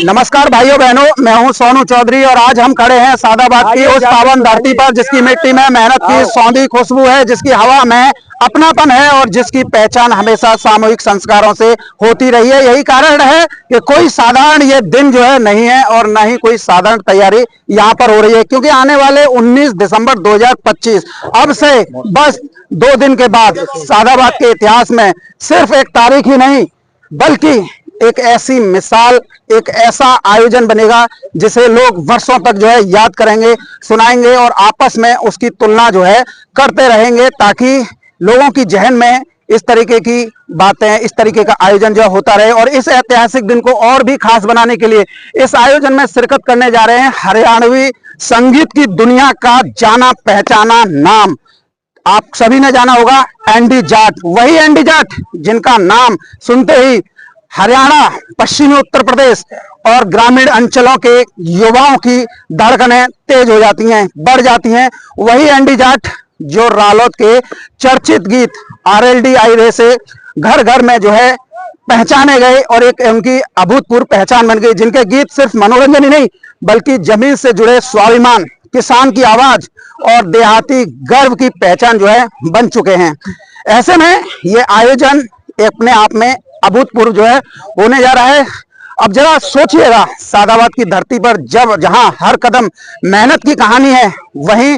नमस्कार भाइयों बहनों, मैं हूं सोनू चौधरी और आज हम खड़े हैं सादाबाद की उस पावन धरती पर जिसकी मिट्टी में मेहनत की सौंधी खुशबू है, जिसकी हवा में अपनापन है और जिसकी पहचान हमेशा सामूहिक संस्कारों से होती रही है। यही कारण है कि कोई साधारण ये दिन जो है नहीं है और न ही कोई साधारण तैयारी यहाँ पर हो रही है, क्योंकि आने वाले 19 दिसंबर 2025 अब से बस 2 दिन के बाद सादाबाद के इतिहास में सिर्फ एक तारीख ही नहीं बल्कि एक ऐसी मिसाल, एक ऐसा आयोजन बनेगा जिसे लोग वर्षों तक जो है याद करेंगे, सुनाएंगे और आपस में उसकी तुलना जो है करते रहेंगे, ताकि लोगों की जहन में इस तरीके की बातें, इस तरीके का आयोजन जो होता रहे। और इस ऐतिहासिक दिन को और भी खास बनाने के लिए इस आयोजन में शिरकत करने जा रहे हैं हरियाणवी संगीत की दुनिया का जाना पहचाना नाम, आप सभी ने जाना होगा, एंडी जाट। वही एंडी जाट जिनका नाम सुनते ही हरियाणा, पश्चिमी उत्तर प्रदेश और ग्रामीण अंचलों के युवाओं की धड़कनें तेज हो जाती हैं, बढ़ जाती हैं। वही एंडी जाट जो रालोद के चर्चित गीत RLD आई रे से घर घर में जो है पहचाने गए और एक उनकी अभूतपूर्व पहचान बन गई, जिनके गीत सिर्फ मनोरंजन ही नहीं बल्कि जमीन से जुड़े स्वाभिमान, किसान की आवाज और देहाती गर्व की पहचान जो है बन चुके हैं। ऐसे में ये आयोजन अपने आप में अभूतपूर्व जो है होने जा रहा है। अब जरा सोचिएगा, सादाबाद की धरती पर जहां हर कदम मेहनत की कहानी है, वहीं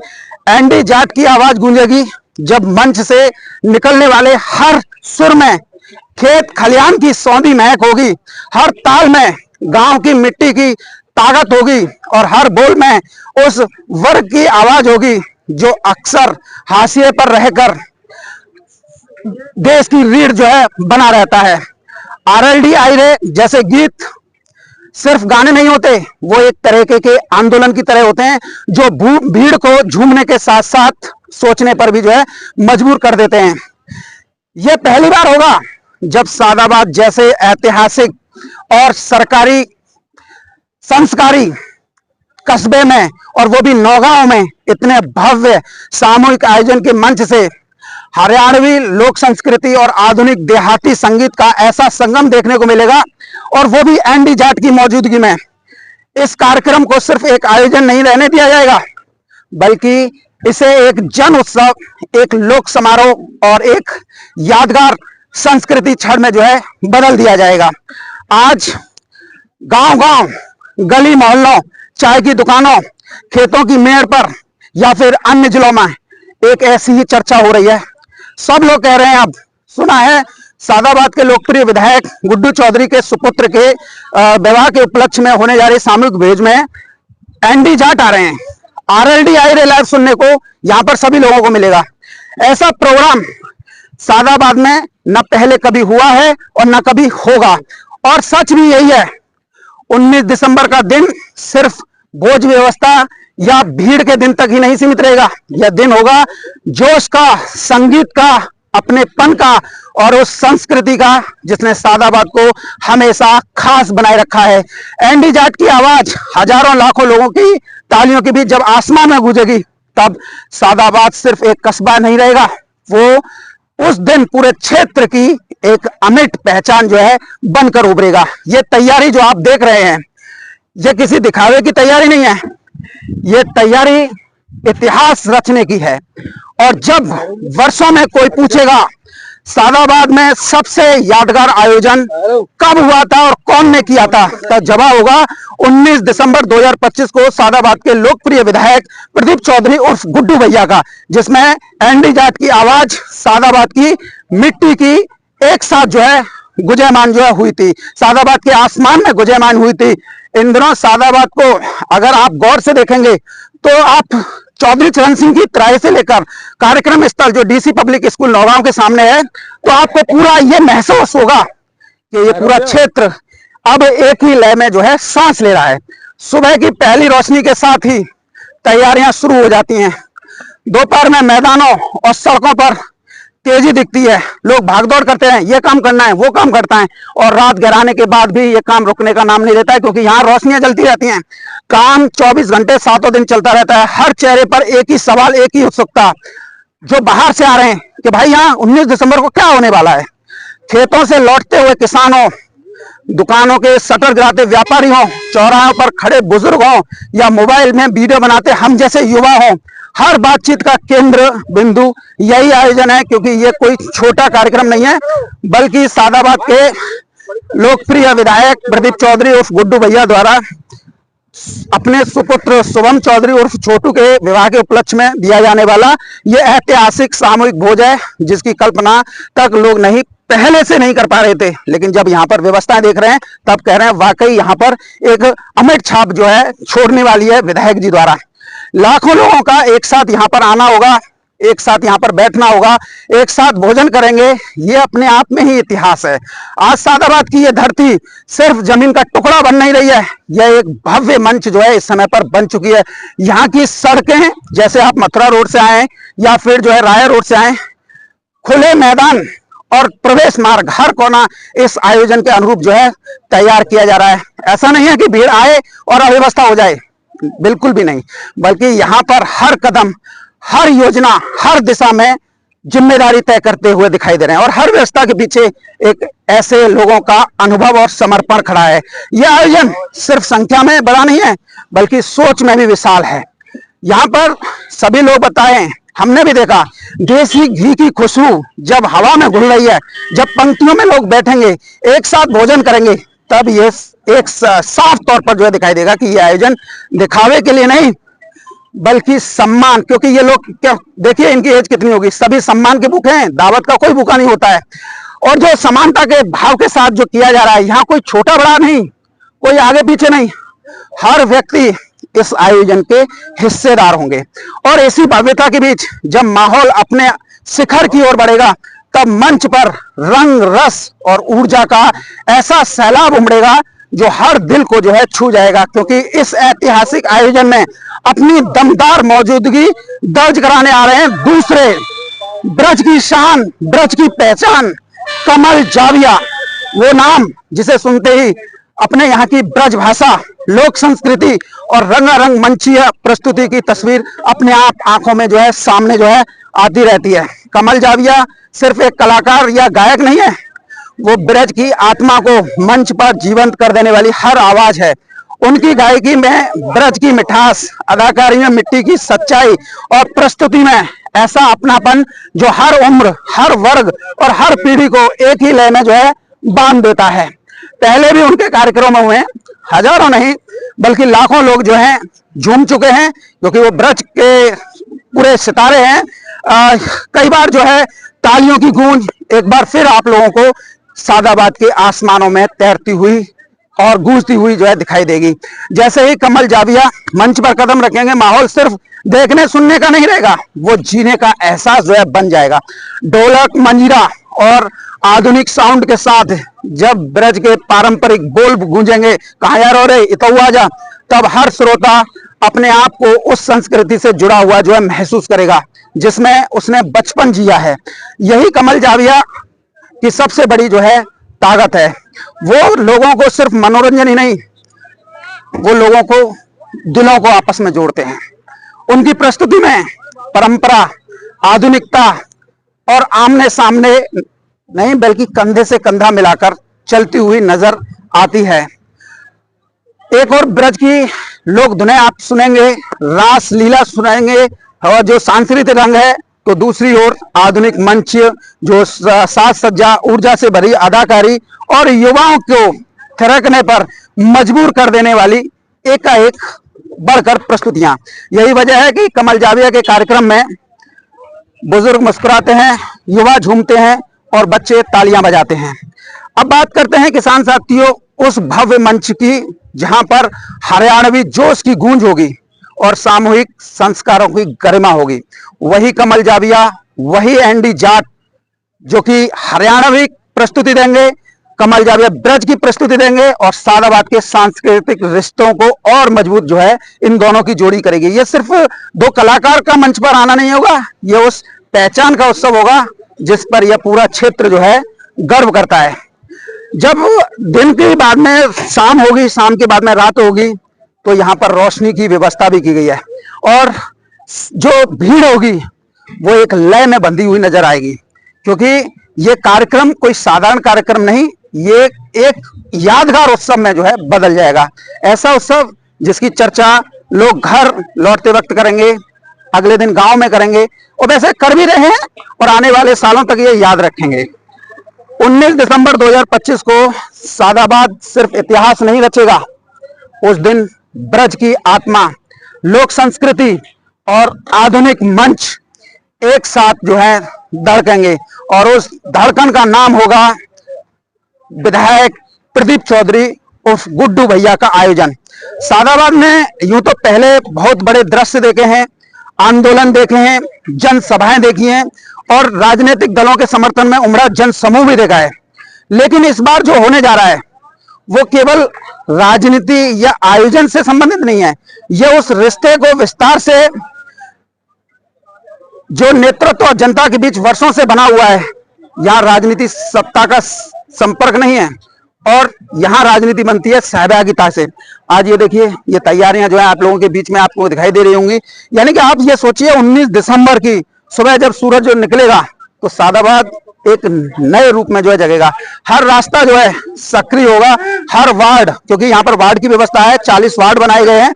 एंडी जाट की आवाज गूंजेगी जब मंच से निकलने वाले हर सुर में खेत खलियान की सौंधी महक होगी, हर ताल में गांव की मिट्टी की ताकत होगी और हर बोल में उस वर्ग की आवाज होगी जो अक्सर हाशिए पर रहकर देश की रीढ़ जो है बना रहता है। RLD आई रे जैसे गीत सिर्फ गाने नहीं होते, वो एक तरीके के आंदोलन की तरह होते हैं जो भीड़ को झूमने के साथ साथ सोचने पर भी जो है मजबूर कर देते हैं। यह पहली बार होगा जब सादाबाद जैसे ऐतिहासिक और सरकारी संस्कारी कस्बे में, और वो भी नौगांव में, इतने भव्य सामूहिक आयोजन के मंच से हरियाणवी लोक संस्कृति और आधुनिक देहाती संगीत का ऐसा संगम देखने को मिलेगा, और वो भी एंडी जाट की मौजूदगी में। इस कार्यक्रम को सिर्फ एक आयोजन नहीं रहने दिया जाएगा बल्कि इसे एक जन उत्सव, एक लोक समारोह और एक यादगार संस्कृति क्षण में जो है बदल दिया जाएगा। आज गांव-गांव, गली मोहल्लों, चाय की दुकानों, खेतों की मेड़ पर या फिर अन्य जिलों में एक ऐसी ही चर्चा हो रही है। सब लोग कह रहे हैं, अब सुना है सादाबाद के लोकप्रिय विधायक गुड्डू चौधरी के सुपुत्र के विवाह के उपलक्ष्य में होने जा रही सामूहिक भोज में एंडी जाट आ रहे हैं। RLD आई रे लाइव सुनने को यहां पर सभी लोगों को मिलेगा। ऐसा प्रोग्राम सादाबाद में न पहले कभी हुआ है और न कभी होगा, और सच भी यही है। 19 दिसंबर का दिन सिर्फ भोज व्यवस्था या भीड़ के दिन तक ही नहीं सीमित रहेगा। यह दिन होगा जोश का, संगीत का, अपनेपन का और उस संस्कृति का जिसने सादाबाद को हमेशा खास बनाए रखा है। एंडी जाट की आवाज हजारों लाखों लोगों की तालियों के बीच जब आसमान में गूंजेगी, तब सादाबाद सिर्फ एक कस्बा नहीं रहेगा, वो उस दिन पूरे क्षेत्र की एक अमिट पहचान जो है बनकर उभरेगा। ये तैयारी जो आप देख रहे हैं, ये किसी दिखावे की तैयारी नहीं है, ये तैयारी इतिहास रचने की है। और जब वर्षों में कोई पूछेगा सादाबाद में सबसे यादगार आयोजन कब हुआ था और कौन ने किया था, तो जवाब होगा 19 दिसंबर 2025 को सादाबाद के लोकप्रिय विधायक प्रदीप चौधरी उर्फ गुड्डू भैया का, जिसमें एंडी जाट की आवाज सादाबाद की मिट्टी की एक साथ जो है गुंजयमान जो है हुई थी, सादाबाद के आसमान में गुंजयमान हुई थी। इन दिनों सादाबाद को अगर आप गौर से देखेंगे तो आप चौधरी चरण सिंह की त्राई से लेकर कार्यक्रम स्थल जो DC पब्लिक स्कूल नौगांव के सामने है, तो आपको पूरा ये महसूस होगा कि ये पूरा क्षेत्र अब एक ही लय में जो है सांस ले रहा है। सुबह की पहली रोशनी के साथ ही तैयारियां शुरू हो जाती हैं। दोपहर में मैदानों और सड़कों पर तेजी दिखती है, लोग भागदौड़ करते हैं, ये काम करना है, वो काम करता है, और रात गहराने के बाद भी ये काम रुकने का नाम नहीं लेता है, क्योंकि यहाँ रोशनियां जलती रहती हैं। काम 24 घंटे 7 दिन चलता रहता है। हर चेहरे पर एक ही सवाल, एक ही उत्सुकता, जो बाहर से आ रहे हैं कि भाई यहाँ 19 दिसंबर को क्या होने वाला है। खेतों से लौटते हुए किसानों, दुकानों के शटर गिराते व्यापारी हों, चौराहों पर खड़े बुजुर्ग हों, या मोबाइल में वीडियो बनाते हम जैसे युवा हों, हर बातचीत का केंद्र बिंदु यही आयोजन है। क्योंकि ये कोई छोटा कार्यक्रम नहीं है, बल्कि सादाबाद के लोकप्रिय विधायक प्रदीप चौधरी उर्फ गुड्डू भैया द्वारा अपने सुपुत्र शुभम चौधरी उर्फ छोटू के विवाह के उपलक्ष्य में दिया जाने वाला ये ऐतिहासिक सामूहिक भोज है, जिसकी कल्पना तक लोग नहीं पहले से नहीं कर पा रहे थे। लेकिन जब यहाँ पर व्यवस्थाएं देख रहे हैं तब कह रहे हैं वाकई यहाँ पर एक अमिट छाप जो है छोड़ने वाली है विधायक जी द्वारा। लाखों लोगों का एक साथ यहाँ पर आना होगा, एक साथ यहाँ पर बैठना होगा, एक साथ भोजन करेंगे, ये अपने आप में ही इतिहास है। आज सादाबाद की ये धरती सिर्फ जमीन का टुकड़ा बन नहीं रही है, यह एक भव्य मंच जो है इस समय पर बन चुकी है। यहाँ की सड़कें, जैसे आप मथुरा रोड से आए या फिर जो है राया रोड से आए, खुले मैदान और प्रवेश मार्ग हर कोना इस आयोजन के अनुरूप जो है तैयार किया जा रहा है। ऐसा नहीं है कि भीड़ आए और अव्यवस्था हो जाए, बिल्कुल भी नहीं, बल्कि यहाँ पर हर कदम, हर योजना, हर दिशा में जिम्मेदारी तय करते हुए दिखाई दे रहे हैं। और हर व्यवस्था के पीछे एक ऐसे लोगों का अनुभव और समर्पण खड़ा है। यह आयोजन सिर्फ संख्या में बड़ा नहीं है, बल्कि सोच में भी विशाल है। यहाँ पर सभी लोग बताएं, हमने भी देखा, देसी घी की खुशबू जब हवा में घुल रही है, जब पंक्तियों में लोग बैठेंगे, एक साथ भोजन करेंगे, तब ये एक साफ तौर पर जो है दिखाई देगा कि ये आयोजन दिखावे के लिए नहीं, बल्कि सम्मान। क्योंकि ये लोग क्या, देखिए इनकी एज कितनी होगी, सभी सम्मान के भूखे हैं, दावत का कोई भूखा नहीं होता है। और जो समानता के भाव के साथ जो किया जा रहा है, यहाँ कोई छोटा बड़ा नहीं, कोई आगे पीछे नहीं, हर व्यक्ति इस आयोजन के हिस्सेदार होंगे। और ऐसी भव्यता के बीच जब माहौल अपने शिखर की ओर बढ़ेगा, तब मंच पर रंग, रस और ऊर्जा का ऐसा सैलाब उमड़ेगा जो हर दिल को जो है छू जाएगा। क्योंकि इस ऐतिहासिक आयोजन में अपनी दमदार मौजूदगी दर्ज कराने आ रहे हैं दूसरे ब्रज की शान, ब्रज की पहचान, कमल जाविया, वो नाम जिसे सुनते ही अपने यहाँ की ब्रज भाषा, लोक संस्कृति और रंगारंग मंचीय प्रस्तुति की तस्वीर अपने आप आंखों में जो है सामने जो है आती रहती है। कमल जाविया सिर्फ एक कलाकार या गायक नहीं है, वो ब्रज की आत्मा को मंच पर जीवंत कर देने वाली हर आवाज है। उनकी गायकी में ब्रज की मिठास, अदाकारी में मिट्टी की सच्चाई और प्रस्तुति में ऐसा अपनापन जो हर उम्र, हर वर्ग और हर पीढ़ी को एक ही लय में जो है बांध देता है। पहले भी उनके कार्यक्रमों में हजारों नहीं बल्कि लाखों लोग जो हैं झूम चुके हैं, क्योंकि वो ब्रज के पूरे सितारे हैं। कई बार जो है तालियों की गूंज एक बार फिर आप लोगों को सादाबाद के आसमानों में तैरती हुई और गूंजती हुई जो है दिखाई देगी। जैसे ही कमल जाविया मंच पर कदम रखेंगे, माहौल सिर्फ देखने सुनने का नहीं रहेगा, वो जीने का एहसास जो है बन जाएगा। ढोलक, मंजीरा और आधुनिक साउंड के साथ जब ब्रज के पारंपरिक बोल गूंजेंगे, कहाँ यार हो रे इतो आजा, तब हर श्रोता अपने आप को उस संस्कृति से जुड़ा हुआ जो है महसूस करेगा जिसमें उसने बचपन जिया है। यही कमल जाविया की सबसे बड़ी जो है ताकत है। वो लोगों को सिर्फ मनोरंजन ही नहीं, वो लोगों को, दिलों को आपस में जोड़ते हैं। उनकी प्रस्तुति में परंपरा, आधुनिकता और आमने सामने नहीं बल्कि कंधे से कंधा मिलाकर चलती हुई नजर आती है। एक और ब्रज की लोक धुनें आप सुनेंगे, रास लीला सुनेंगे और जो सांस्कृतिक रंग है, तो दूसरी ओर आधुनिक मंच जो साज सज्जा, ऊर्जा से भरी अदाकारी और युवाओं को थिरकने पर मजबूर कर देने वाली एकाएक बढ़कर प्रस्तुतियां। यही वजह है कि कमल जाविया के कार्यक्रम में बुजुर्ग मुस्कुराते हैं, युवा झूमते हैं और बच्चे तालियां बजाते हैं। अब बात करते हैं किसान साथियों उस भव्य मंच की, जहां पर हरियाणवी जोश की गूंज होगी और सामूहिक संस्कारों की गरिमा होगी। वही कमल जाविया, वही एनडी जाट जो कि हरियाणवी प्रस्तुति देंगे, कमल जाविया ब्रज की प्रस्तुति देंगे और सादाबाद के सांस्कृतिक रिश्तों को और मजबूत जो है इन दोनों की जोड़ी करेगी। ये सिर्फ दो कलाकार का मंच पर आना नहीं होगा, ये उस पहचान का उत्सव होगा जिस पर यह पूरा क्षेत्र जो है गर्व करता है। जब दिन के बाद में शाम होगी, शाम के बाद में रात होगी, तो यहाँ पर रोशनी की व्यवस्था भी की गई है और जो भीड़ होगी वो एक लय में बंधी हुई नजर आएगी। क्योंकि ये कार्यक्रम कोई साधारण कार्यक्रम नहीं, ये एक यादगार उत्सव में जो है बदल जाएगा। ऐसा उत्सव जिसकी चर्चा लोग घर लौटते वक्त करेंगे, अगले दिन गांव में करेंगे, और वैसे कर भी रहे हैं और आने वाले सालों तक ये याद रखेंगे। 19 दिसंबर 2025 को सादाबाद सिर्फ इतिहास नहीं रचेगा, उस दिन ब्रज की आत्मा, लोक संस्कृति और आधुनिक मंच एक साथ जो है धड़केंगे, और उस धड़कन का नाम होगा विधायक प्रदीप चौधरी उर्फ गुड्डू भैया का आयोजन। सादाबाद में यूं तो पहले बहुत बड़े दृश्य देखे हैं, आंदोलन देखे हैं, जनसभाएं देखी हैं और राजनीतिक दलों के समर्थन में उमड़ा जन समूह भी देखा है, लेकिन इस बार जो होने जा रहा है वो केवल राजनीति या आयोजन से संबंधित नहीं है। यह उस रिश्ते को विस्तार से जो नेतृत्व और जनता के बीच वर्षों से बना हुआ है। यहां राजनीति सत्ता का संपर्क नहीं है और यहां राजनीति बनती है सहभागिता से। आज ये देखिए, ये तैयारियां जो है आप लोगों के बीच में आपको दिखाई दे रही होंगी। यानी कि आप ये सोचिए 19 दिसंबर की सुबह जब सूरज जो निकलेगा तो सादाबाद एक नए रूप में जो है जगेगा। हर रास्ता जो है सक्रिय होगा, हर वार्ड, क्योंकि यहाँ पर वार्ड की व्यवस्था है, 40 वार्ड बनाए गए हैं,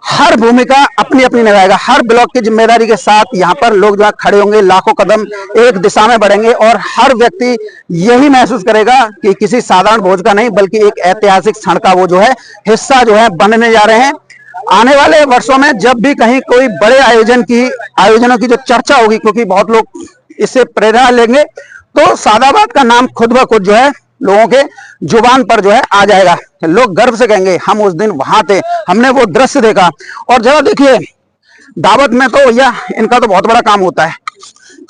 हर भूमिका अपनी अपनी निभाएगा। हर ब्लॉक की जिम्मेदारी के साथ यहाँ पर लोग जो है खड़े होंगे, लाखों कदम एक दिशा में बढ़ेंगे और हर व्यक्ति यही महसूस करेगा कि किसी साधारण भोज का नहीं बल्कि एक ऐतिहासिक क्षण का वो जो है हिस्सा जो है बनने जा रहे हैं। आने वाले वर्षों में जब भी कहीं कोई बड़े आयोजनों की जो चर्चा होगी, क्योंकि बहुत लोग इससे प्रेरणा लेंगे, तो सादाबाद का नाम खुद ब खुद जो है लोगों के जुबान पर जो है आ जाएगा। लोग गर्व से कहेंगे हम उस दिन वहां थे, हमने वो दृश्य देखा। और जरा देखिए, दावत में तो भैया इनका तो बहुत बड़ा काम होता है,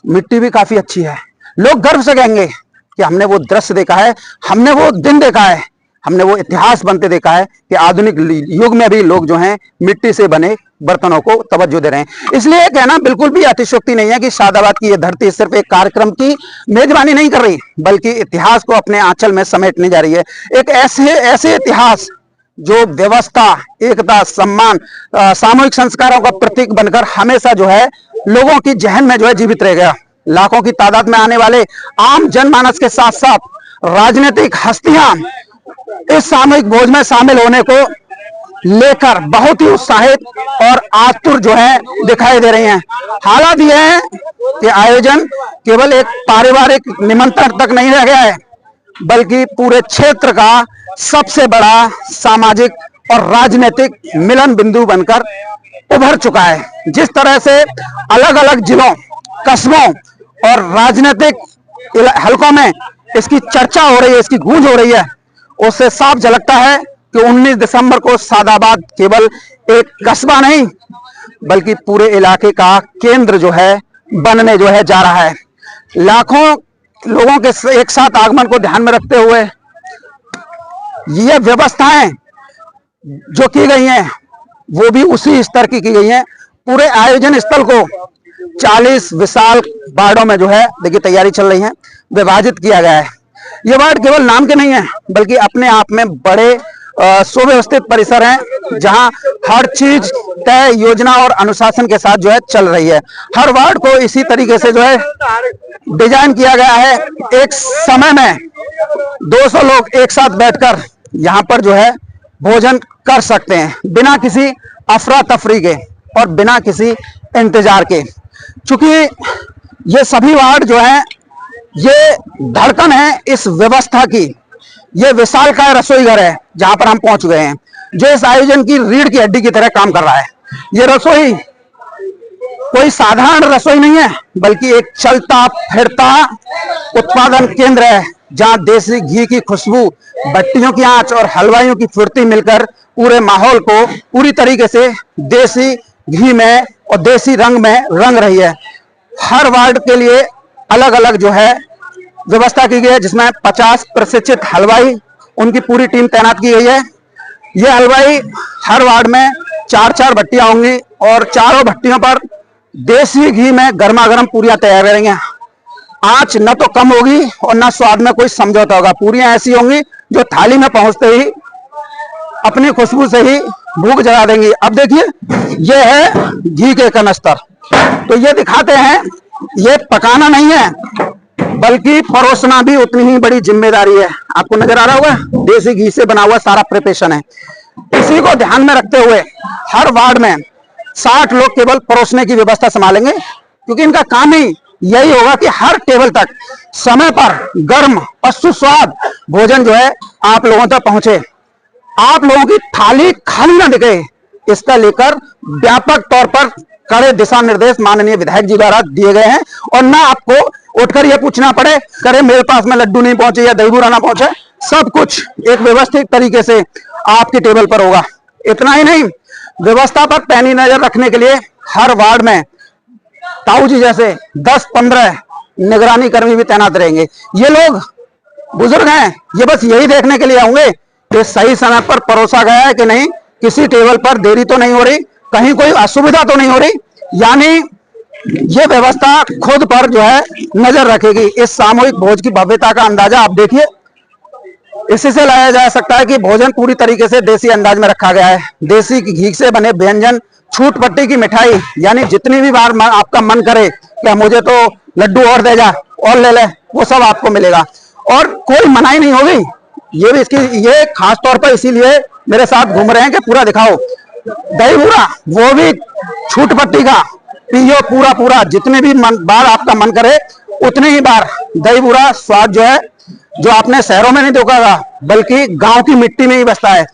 मिट्टी भी काफी अच्छी है। लोग गर्व से कहेंगे कि हमने वो दृश्य देखा है, हमने वो दिन देखा है, हमने वो इतिहास बनते देखा है कि आधुनिक युग में भी लोग जो हैं मिट्टी से बने बर्तनों को तवज्जो दे रहे हैं। इसलिए कहना बिल्कुल भी अतिशयोक्ति नहीं है कि सादाबाद की यह धरती सिर्फ एक कार्यक्रम की मेजबानी नहीं कर रही बल्कि इतिहास को अपने आंचल में समेटने जा रही है। एक ऐसे इतिहास जो व्यवस्था, एकता, सम्मान, सामूहिक संस्कारों का प्रतीक बनकर हमेशा जो है लोगों की जहन में जो है जीवित रहेगा। लाखों की तादाद में आने वाले आम जनमानस के साथ साथ राजनीतिक हस्तियां इस सामूहिक भोज में शामिल होने को लेकर बहुत ही उत्साहित और आतुर जो है दिखाई दे रही हैं। हालात यह है कि आयोजन केवल एक पारिवारिक निमंत्रण तक नहीं रह गया है बल्कि पूरे क्षेत्र का सबसे बड़ा सामाजिक और राजनीतिक मिलन बिंदु बनकर उभर चुका है। जिस तरह से अलग अलग जिलों, कस्बों और राजनीतिक हलकों में इसकी चर्चा हो रही है, इसकी गूंज हो रही है, उससे साफ झलकता है कि 19 दिसंबर को सादाबाद केवल एक कस्बा नहीं बल्कि पूरे इलाके का केंद्र जो है बनने जो है जा रहा है। लाखों लोगों के एक साथ आगमन को ध्यान में रखते हुए ये व्यवस्थाएं जो की गई हैं वो भी उसी स्तर की गई हैं। पूरे आयोजन स्थल को 40 विशाल वार्डों में जो है देखिए तैयारी चल रही है, विभाजित किया गया है। ये वार्ड केवल नाम के नहीं है बल्कि अपने आप में बड़े सुव्यवस्थित परिसर हैं जहां हर चीज तय योजना और अनुशासन के साथ जो है चल रही है। हर वार्ड को इसी तरीके से जो है डिजाइन किया गया है। एक समय में 200 लोग एक साथ बैठकर यहां पर जो है भोजन कर सकते हैं बिना किसी अफरा तफरी के और बिना किसी इंतजार के। चूंकि ये सभी वार्ड जो है ये धड़कन है इस व्यवस्था की। ये विशालकाय रसोई घर है जहां पर हम पहुंच गए हैं, जो इस आयोजन की रीढ़ की हड्डी की तरह काम कर रहा है। ये रसोई कोई साधारण रसोई नहीं है बल्कि एक चलता फिरता उत्पादन केंद्र है जहां देसी घी की खुशबू, भट्टियों की आंच और हलवाइयों की फुर्ती मिलकर पूरे माहौल को पूरी तरीके से देसी घी में और देसी रंग में रंग रही है। हर वार्ड के लिए अलग अलग जो है व्यवस्था की गई है जिसमें 50 प्रशिक्षित हलवाई, उनकी पूरी टीम तैनात की गई है। ये हलवाई हर वार्ड में 4-4 भट्टियां होंगी और चारों भट्टियों पर देसी घी में गर्मा गर्म पूरियां तैयार करेंगे। आंच न तो कम होगी और न स्वाद में कोई समझौता होगा। पूरियां ऐसी होंगी जो थाली में पहुंचते ही अपनी खुशबू से ही भूख जगा देंगी। अब देखिए, ये है घी के कनस्तर, तो ये दिखाते हैं ये पकाना नहीं है बल्कि परोसना भी उतनी ही बड़ी जिम्मेदारी है। आपको नजर आ रहा होगा देसी घी से बना हुआ सारा प्रिपरेशन है। इसी को ध्यान में रखते हुए हर वार्ड में 60 लोग केवल परोसने की व्यवस्था संभालेंगे, क्योंकि इनका काम ही यही होगा कि हर टेबल तक समय पर गर्म और सुस्वाद भोजन जो है आप लोगों तक पहुंचे, आप लोगों की थाली खाली ना दिखे, इसका लेकर व्यापक तौर पर कड़े दिशा निर्देश माननीय विधायक जी द्वारा दिए गए हैं। और ना आपको उठकर यह पूछना पड़े करे मेरे पास में लड्डू नहीं पहुंचे या दही बूरा ना पहुंचे, सब कुछ एक व्यवस्थित तरीके से आपके टेबल पर होगा। इतना ही नहीं, व्यवस्था पर पैनी नजर रखने के लिए हर वार्ड में ताऊ जी जैसे 10-15 निगरानी कर्मी भी तैनात रहेंगे। ये लोग बुजुर्ग हैं, ये बस यही देखने के लिए होंगे कि सही समय पर परोसा गया है कि नहीं, किसी टेबल पर देरी तो नहीं हो रही, कहीं कोई असुविधा तो नहीं हो रही। यानी ये व्यवस्था खुद पर जो है नजर रखेगी। इस सामूहिक भोज की भव्यता का अंदाजा आप देखिए, इसी से लगाया जा सकता है कि भोजन पूरी तरीके से देसी अंदाज में रखा गया है। देसी घी से बने व्यंजन, छूट पट्टी की मिठाई, यानी जितनी भी बार आपका मन करे कि मुझे तो लड्डू और दे जा और ले ले, वो सब आपको मिलेगा और कोई मनाही नहीं होगी। ये भी ये खास तौर पर इसीलिए मेरे साथ घूम रहे हैं कि पूरा दिखाओ। दही बूरा वो भी छूट पट्टी का, पियो पूरा जितने भी बार आपका मन करे उतने ही बार दही बूरा स्वाद जो है, जो आपने शहरों में नहीं देखा बल्कि गांव की मिट्टी में ही बसता है।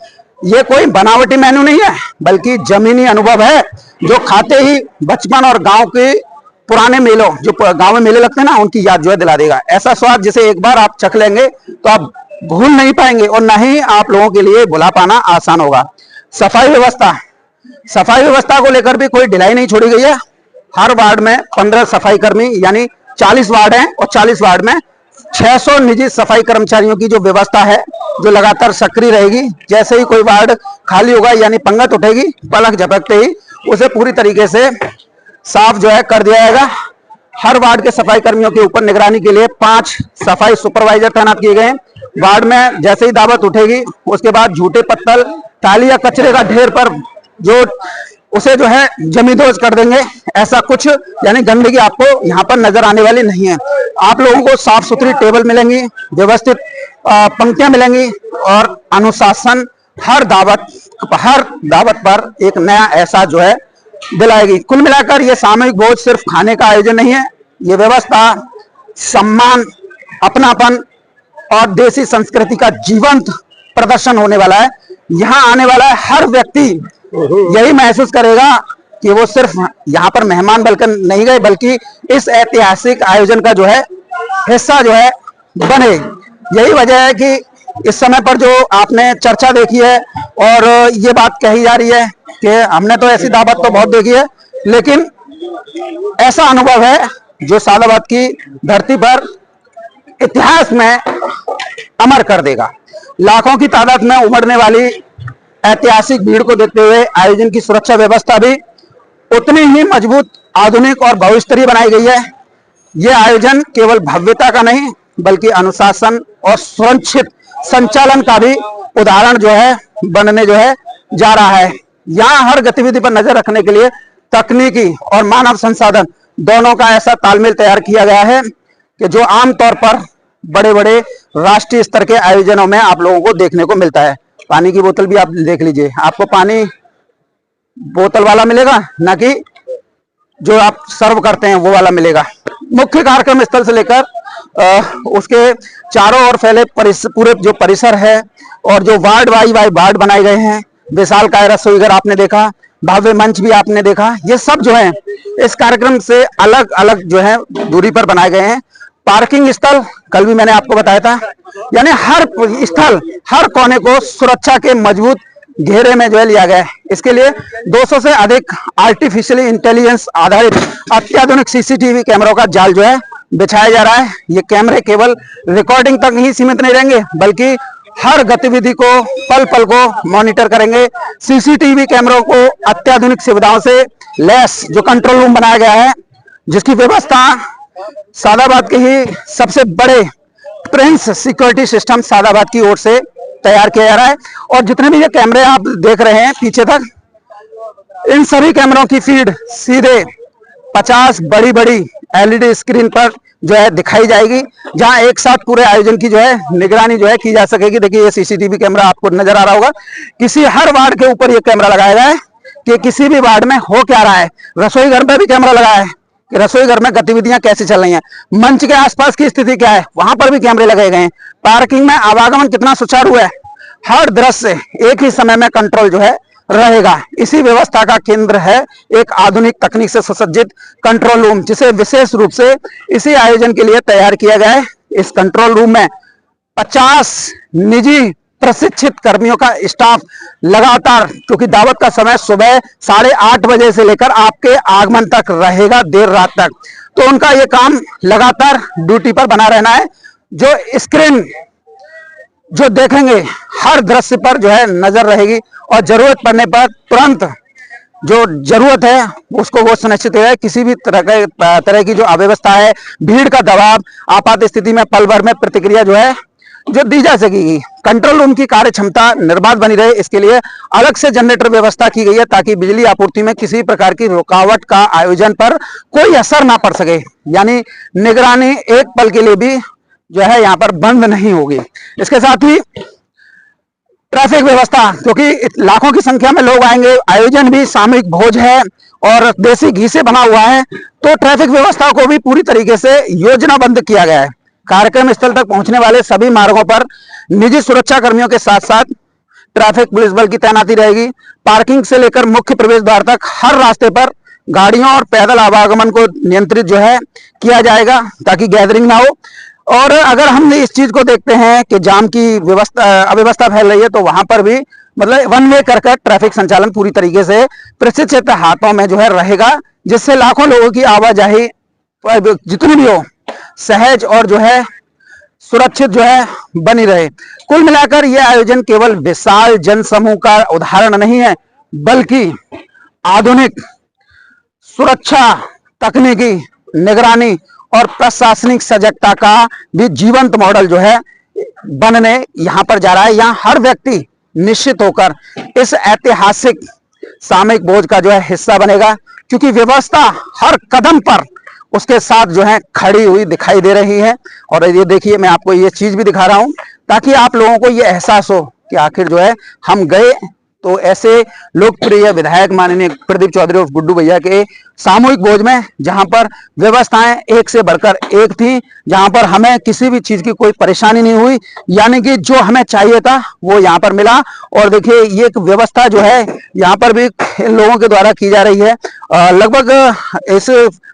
ये कोई बनावटी मेन्यू नहीं है, बल्कि जमीनी अनुभव है, जो खाते ही बचपन और गांव के पुराने मेलों, जो गांव में मेले लगते हैं ना, उनकी याद जो है दिला देगा। ऐसा स्वाद जिसे एक बार आप चख लेंगे तो आप भूल नहीं पाएंगे और न ही आप लोगों के लिए भुला पाना आसान होगा। सफाई व्यवस्था को लेकर भी कोई ढिलाई नहीं छोड़ी गई है। हर वार्ड में 15 सफाई कर्मी, यानी 40 वार्ड हैं और 40 वार्ड में 600 निजी सफाई कर्मचारियों की जो व्यवस्था है, जो लगातार सक्रिय रहेगी। जैसे ही कोई वार्ड खाली होगा, यानी पंगत उठेगी, पलक झपकते ही उसे पूरी तरीके से साफ जो है कर दिया जाएगा। हर वार्ड के सफाई कर्मियों के ऊपर निगरानी के लिए 5 सफाई सुपरवाइजर तैनात किए गए हैं। वार्ड में जैसे ही दावत उठेगी, उसके बाद झूठे पत्तल, टाली या कचरे का ढेर पर जो उसे जो है जमींदोज कर देंगे, ऐसा कुछ यानी गंदगी आपको यहाँ पर नजर आने वाली नहीं है। आप लोगों को साफ सुथरी टेबल मिलेंगी, व्यवस्थित पंक्तियां मिलेंगी और अनुशासन हर दावत पर एक नया एहसास जो है दिलाएगी। कुल मिलाकर ये सामूहिक भोज सिर्फ खाने का आयोजन नहीं है, ये व्यवस्था, सम्मान, अपनापन और देसी संस्कृति का जीवंत प्रदर्शन होने वाला है। यहाँ आने वाला है हर व्यक्ति यही महसूस करेगा कि वो सिर्फ यहाँ पर मेहमान बनकर नहीं गए, बल्कि इस ऐतिहासिक आयोजन का जो है हिस्सा जो है बने। यही वजह है कि इस समय पर जो आपने चर्चा देखी है और ये बात कही जा रही है कि हमने तो ऐसी दावत तो बहुत देखी है, लेकिन ऐसा अनुभव है जो सादाबाद की धरती पर इतिहास में अमर कर देगा। लाखों की तादाद में उमड़ने वाली ऐतिहासिक भीड़ को देखते हुए आयोजन की सुरक्षा व्यवस्था भी उतनी ही मजबूत, आधुनिक और बहुस्तरीय बनाई गई है। यह आयोजन केवल भव्यता का नहीं, बल्कि अनुशासन और सुरक्षित संचालन का भी उदाहरण जो है बनने जो है जा रहा है। यहाँ हर गतिविधि पर नजर रखने के लिए तकनीकी और मानव संसाधन दोनों का ऐसा तालमेल तैयार किया गया है कि जो आमतौर पर बड़े बड़े राष्ट्रीय स्तर के आयोजनों में आप लोगों को देखने को मिलता है। पानी की बोतल भी आप देख लीजिए, आपको पानी बोतल वाला मिलेगा, ना कि जो आप सर्व करते हैं वो वाला मिलेगा। मुख्य कार्यक्रम स्थल से लेकर उसके चारों ओर फैले पूरे जो परिसर है और जो वार्ड वार्ड बनाए गए हैं, विशालकाय रसोई घर आपने देखा, भव्य मंच भी आपने देखा, ये सब जो है इस कार्यक्रम से अलग अलग जो है दूरी पर बनाए गए हैं। पार्किंग स्थल कल भी मैंने आपको बताया था, यानी हर स्थल, हर कोने को सुरक्षा के मजबूत घेरे में जो है लिया गया है। इसके लिए 200 से अधिक आर्टिफिशियल इंटेलिजेंस आधारित अत्याधुनिक सीसीटीवी कैमरों का जाल जो है बिछाया जा रहा है। ये कैमरे केवल रिकॉर्डिंग तक ही सीमित नहीं रहेंगे, बल्कि हर गतिविधि को पल पल को मॉनिटर करेंगे। सीसीटीवी कैमरों को अत्याधुनिक सुविधाओं से लैस जो कंट्रोल रूम बनाया गया है, जिसकी व्यवस्था सादाबाद के ही सबसे बड़े प्रिंस सिक्योरिटी सिस्टम सादाबाद की ओर से तैयार किया जा रहा है। और जितने भी ये कैमरे आप देख रहे हैं पीछे तक, इन सभी कैमरों की फीड सीधे 50 बड़ी बड़ी एलईडी स्क्रीन पर जो है दिखाई जाएगी, जहां एक साथ पूरे आयोजन की जो है निगरानी जो है की जा सकेगी। देखिए ये सीसीटीवी कैमरा आपको नजर आ रहा होगा, किसी हर वार्ड के ऊपर ये कैमरा लगाया गया है कि किसी भी वार्ड में हो क्या रहा है। रसोई घर में भी कैमरा लगाया है कि रसोई घर में गतिविधियां कैसे चल रही हैं, मंच के आसपास की स्थिति क्या है, वहां पर भी कैमरे लगाए गए हैं, पार्किंग में आवागमन कितना सुचारू है, हर दृश्य एक ही समय में कंट्रोल जो है रहेगा। इसी व्यवस्था का केंद्र है एक आधुनिक तकनीक से सुसज्जित कंट्रोल रूम, जिसे विशेष रूप से इसी आयोजन के लिए तैयार किया गया है। इस कंट्रोल रूम में 50 निजी प्रशिक्षित कर्मियों का स्टाफ लगातार, क्योंकि दावत का समय सुबह 8:30 बजे से लेकर आपके आगमन तक रहेगा, देर रात तक, तो उनका ये काम लगातार ड्यूटी पर बना रहना है। जो स्क्रीन जो देखेंगे हर दृश्य पर जो है नजर रहेगी और जरूरत पड़ने पर तुरंत जो जरूरत है उसको वो सुनिश्चित है। किसी भी तरह की जो अव्यवस्था है, भीड़ का दबाव, आपात स्थिति में पल भर में प्रतिक्रिया जो है जो दी जा सकेगी। कंट्रोल रूम की कार्य क्षमता निर्बाध बनी रहे, इसके लिए अलग से जनरेटर व्यवस्था की गई है ताकि बिजली आपूर्ति में किसी प्रकार की रुकावट का आयोजन पर कोई असर ना पड़ सके, यानी निगरानी एक पल के लिए भी जो है यहाँ पर बंद नहीं होगी। इसके साथ ही ट्रैफिक व्यवस्था, क्योंकि लाखों की संख्या में लोग आएंगे, आयोजन भी सामूहिक भोज है और देसी घी से बना हुआ है, तो ट्रैफिक व्यवस्था को भी पूरी तरीके से योजनाबद्ध किया गया है। कार्यक्रम स्थल तक पहुंचने वाले सभी मार्गों पर निजी सुरक्षा कर्मियों के साथ साथ ट्रैफिक पुलिस बल की तैनाती रहेगी। पार्किंग से लेकर मुख्य प्रवेश द्वार तक हर रास्ते पर गाड़ियों और पैदल आवागमन को नियंत्रित जो है किया जाएगा ताकि गैदरिंग ना हो। और अगर हम इस चीज को देखते हैं कि जाम की अव्यवस्था फैल रही है, तो वहां पर भी मतलब वन वे कर ट्रैफिक संचालन पूरी तरीके से प्रशिक्षित हाथों में जो है रहेगा, जिससे लाखों लोगों की आवाजाही जितनी भी हो सहज और जो है सुरक्षित जो है बनी रहे। कुल मिलाकर यह आयोजन केवल विशाल जनसमूह का उदाहरण नहीं है, बल्कि आधुनिक सुरक्षा, तकनीकी निगरानी और प्रशासनिक सजगता का भी जीवंत मॉडल जो है बनने यहां पर जा रहा है। यहां हर व्यक्ति निश्चित होकर इस ऐतिहासिक सामूहिक भोज का जो है हिस्सा बनेगा, क्योंकि व्यवस्था हर कदम पर उसके साथ जो है खड़ी हुई दिखाई दे रही है। और ये देखिए, मैं आपको ये चीज भी दिखा रहा हूं ताकि आप लोगों को ये एहसास हो कि आखिर जो है हम गए तो ऐसे लोकप्रिय विधायक माननीय प्रदीप चौधरी और गुड्डू भैया के सामूहिक भोज में, जहां पर व्यवस्थाएं एक से बढ़कर एक थी, जहां पर हमें किसी भी चीज की कोई परेशानी नहीं हुई, यानी कि जो हमें चाहिए था वो यहाँ पर मिला। और देखिए ये एक व्यवस्था जो है यहाँ पर भी इन लोगों के द्वारा की जा रही है। लगभग इस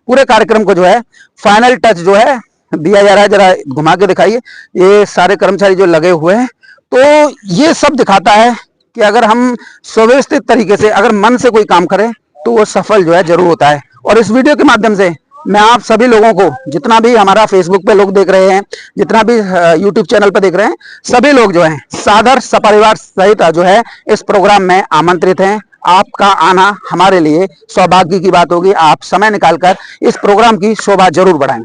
पूरे कार्यक्रम को जो है फाइनल टच जो है दिया जा रहा है। जरा घुमा के दिखाइए, ये सारे कर्मचारी जो लगे हुए हैं, तो ये सब दिखाता है कि अगर हम सुव्यवस्थित तरीके से अगर मन से कोई काम करें तो वो सफल जो है जरूर होता है। और इस वीडियो के माध्यम से मैं आप सभी लोगों को, जितना भी हमारा फेसबुक पे लोग देख रहे हैं, जितना भी यूट्यूब चैनल पे देख रहे हैं, सभी लोग जो हैं सादर सपरिवार सहित जो है इस प्रोग्राम में आमंत्रित हैं। आपका आना हमारे लिए सौभाग्य की बात होगी। आप समय निकालकर इस प्रोग्राम की शोभा जरूर बढ़ाएं।